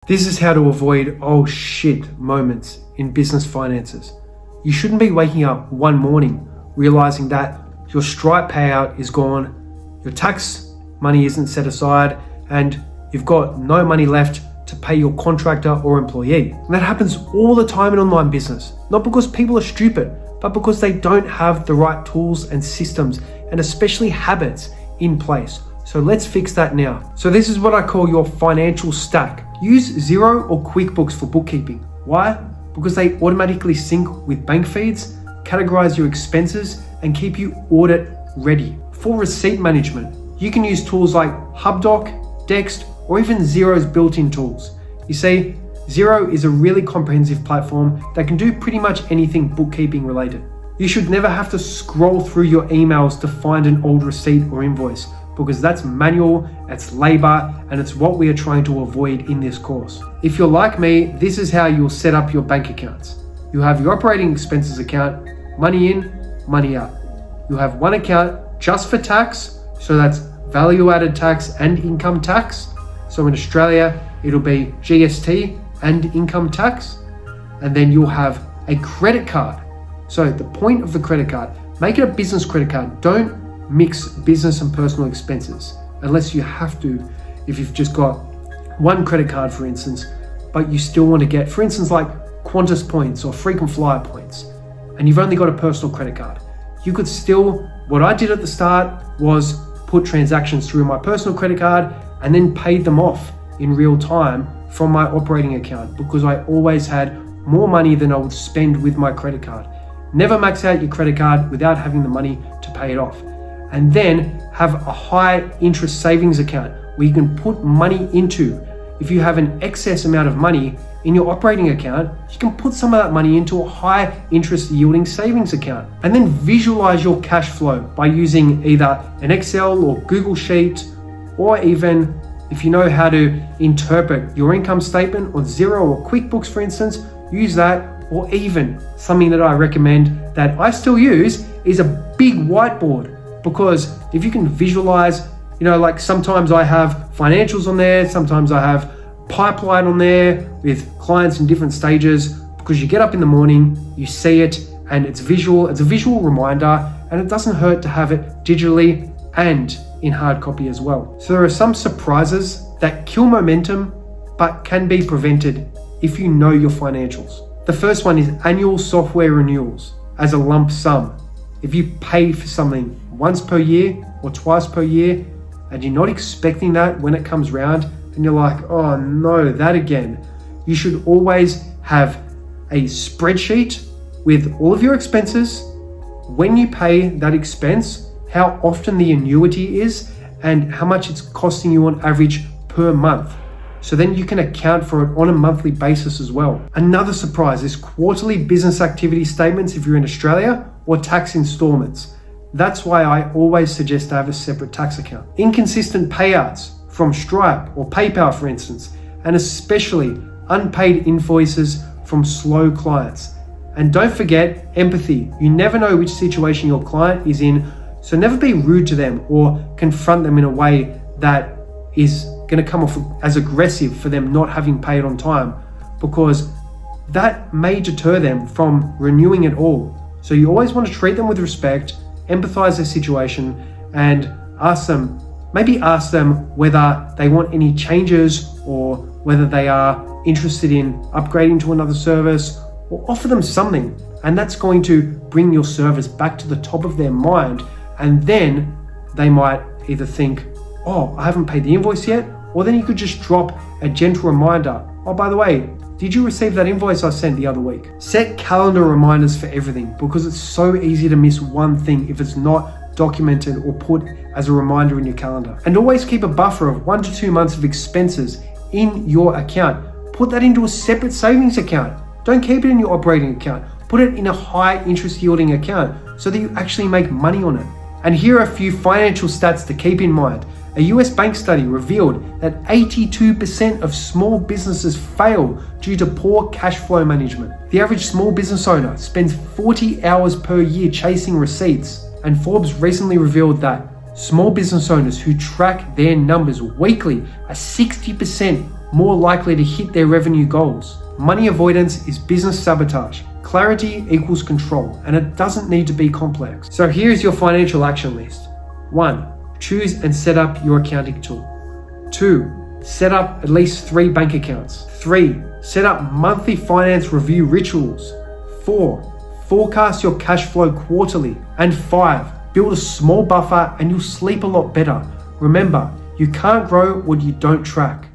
This is how to avoid oh shit moments in business finances. You shouldn't be waking up one morning realizing that your Stripe payout is gone, your tax money isn't set aside, and you've got no money left to pay your contractor or employee. And that happens all the time in online business, not because people are stupid, but because they don't have the right tools and systems, and especially habits in place. So let's fix that now. So this is what I call your financial stack. Use Xero or QuickBooks for bookkeeping. Why? Because they automatically sync with bank feeds, categorize your expenses, and keep you audit ready. For receipt management, you can use tools like HubDoc, Dext, or even Xero's built-in tools. You see, Xero is a really comprehensive platform that can do pretty much anything bookkeeping related. You should never have to scroll through your emails to find an old receipt or invoice, because that's manual, it's labor, and it's what we are trying to avoid in this course. If you're like me, this is how you'll set up your bank accounts. You have your operating expenses account, money in, money out. You have one account just for tax, so that's value-added tax and income tax. So in Australia, it'll be GST and income tax. And then you'll have a credit card. So the point of the credit card, make it a business credit card. Don't mix business and personal expenses unless you have to, if you've just got one credit card, for instance, but you still want to get, for instance, like Qantas points or frequent flyer points, and you've only got a personal credit card. You could still, what I did at the start was put transactions through my personal credit card and then paid them off in real time from my operating account, because I always had more money than I would spend with my credit card. Never max out your credit card without having the money to pay it off. And then have a high interest savings account where you can put money into. If you have an excess amount of money in your operating account, you can put some of that money into a high interest yielding savings account. And then visualize your cash flow by using either an Excel or Google Sheet, or even if you know how to interpret your income statement on Xero or QuickBooks, for instance, use that. Or even something that I recommend that I still use is a big whiteboard. Because if you can visualize, like sometimes I have financials on there, sometimes I have pipeline on there with clients in different stages, because you get up in the morning, you see it, and it's visual. It's a visual reminder, and it doesn't hurt to have it digitally and in hard copy as well. So there are some surprises that kill momentum, but can be prevented if you know your financials. The first one is annual software renewals as a lump sum. If you pay for something once per year or twice per year, and you're not expecting that when it comes round, and you're like, oh no, that again, you should always have a spreadsheet with all of your expenses, when you pay that expense, how often the annuity is, and how much it's costing you on average per month. So then you can account for it on a monthly basis as well. Another surprise is quarterly business activity statements if you're in Australia, or tax installments. That's why I always suggest to have a separate tax account. Inconsistent payouts from Stripe or PayPal, for instance, and especially unpaid invoices from slow clients. And don't forget empathy. You never know which situation your client is in, so never be rude to them or confront them in a way that is going to come off as aggressive for them not having paid on time, because that may deter them from renewing it all. So you always want to treat them with respect, empathize their situation, and ask them whether they want any changes or whether they are interested in upgrading to another service, or offer them something. And that's going to bring your service back to the top of their mind. And then they might either think, oh, I haven't paid the invoice yet, or then you could just drop a gentle reminder. Oh, by the way, did you receive that invoice I sent the other week? Set calendar reminders for everything, because it's so easy to miss one thing if it's not documented or put as a reminder in your calendar. And always keep a buffer of 1 to 2 months of expenses in your account. Put that into a separate savings account. Don't keep it in your operating account. Put it in a high interest yielding account so that you actually make money on it. And here are a few financial stats to keep in mind. A US bank study revealed that 82% of small businesses fail due to poor cash flow management. The average small business owner spends 40 hours per year chasing receipts. And Forbes recently revealed that small business owners who track their numbers weekly are 60% more likely to hit their revenue goals. Money avoidance is business sabotage. Clarity equals control, and it doesn't need to be complex. So here's your financial action list. 1. Choose and set up your accounting tool. 2. Set up at least 3 bank accounts. 3. Set up monthly finance review rituals. 4. Forecast your cash flow quarterly. And 5. Build a small buffer and you'll sleep a lot better. Remember, you can't grow what you don't track.